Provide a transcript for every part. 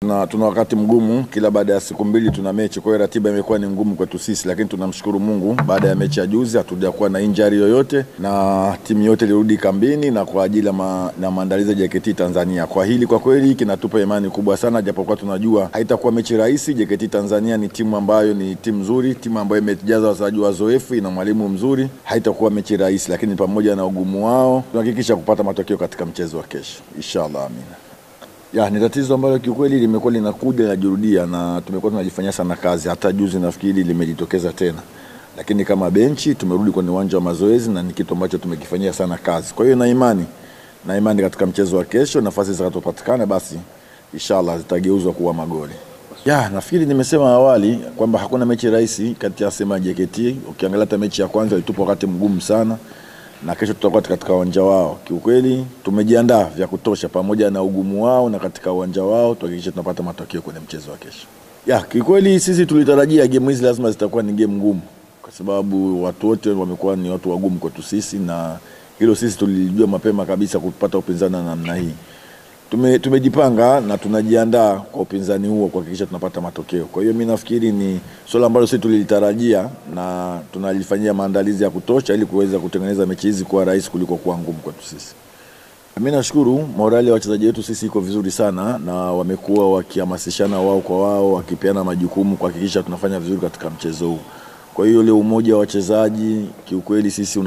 Tuna wakati mgumu, kila baada ya siku mbili tuna mechi, kwa hiyo ratiba imekuwa ni ngumu kwetu sisi, lakini tunamshukuru Mungu baada ya mechi ya juzi hatujakuwa na injury yoyote na timu yote ilirudi kambini na kwa ajili na maandalizi ya JKT Tanzania. Kwa hili kwa kweli kinatupa imani kubwa sana, japokuwa tunajua haitakuwa mechi rahisi. JKT Tanzania ni timu ambayo ni timu nzuri, timu ambayo imejaza wachezaji wazoefu, ina mwalimu mzuri. Haitakuwa mechi rahisi, lakini pamoja na ugumu wao tunahakikisha kupata matokeo katika mchezo wa kesho. Inshallah, amina. Ni tatizo ambalo kiukweli limekuwa linakuja linajirudia na tumekuwa tunajifanyia sana kazi. Hata juzi nafikiri limejitokeza tena. Lakini kama benchi tumerudi kwenye uwanja wa mazoezi na ni kitu ambacho tumekifanyia sana kazi. Kwa hiyo na imani katika mchezo wa kesho, nafasi zitakazopatikana basi inshallah zitageuzwa kuwa magoli. Nafikiri nimesema awali kwamba hakuna mechi rahisi kati ya Simba na JKT. Ukiangalia hata mechi ya kwanza ilitupa wakati mgumu sana. Na kesho tutakuwa katika uwanja wao. Kiukweli tumejiandaa vya kutosha pamoja na ugumu wao na katika uwanja wao tuhakikishe tunapata matokeo kwenye mchezo wa kesho. Kiukweli sisi tulitarajia game hizi lazima zitakuwa ni game ngumu kwa sababu watu wote wamekuwa ni watu wagumu kwetu sisi, na hilo sisi tulijua mapema kabisa kupata upinzani na namna hii. Tumejipanga na tunajiandaa kwa upinzani huo kuhakikisha tunapata matokeo. Kwa hiyo mimi nafikiri ni swala ambalo sisi tulitarajia na tunalifanyia maandalizi ya kutosha ili kuweza kutengeneza mechi hizi kuwa rahisi kuliko kuwa ngumu kwetu sisi. Mimi nashukuru morali ya wachezaji wetu sisi iko vizuri sana na wamekuwa wakihamasishana wao kwa wao, wakipeana majukumu kuhakikisha tunafanya vizuri katika mchezo huu. Kwa hiyo ile umoja wa wachezaji kiukweli sisi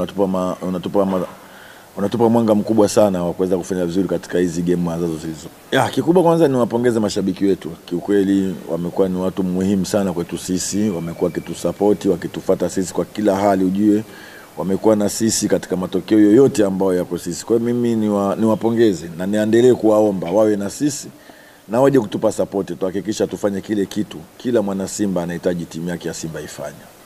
unatupa mwanga mkubwa sana wa kuweza kufanya vizuri katika hizi game ambazo hizo. Kikubwa kwanza ni wapongeze mashabiki wetu. Kiukweli wamekuwa ni watu muhimu sana kwetu sisi, wamekuwa wakitusupport, wakitufuata sisi kwa kila hali, ujue wamekuwa na sisi katika matokeo yoyote ambayo yako sisi. Kwa hiyo mimi niwapongeze na niendelee kuwaomba wawe na sisi na waje kutupa support, tuhakikisha tufanye kile kitu kila mwana Simba anahitaji timu yake ya Simba ifanye.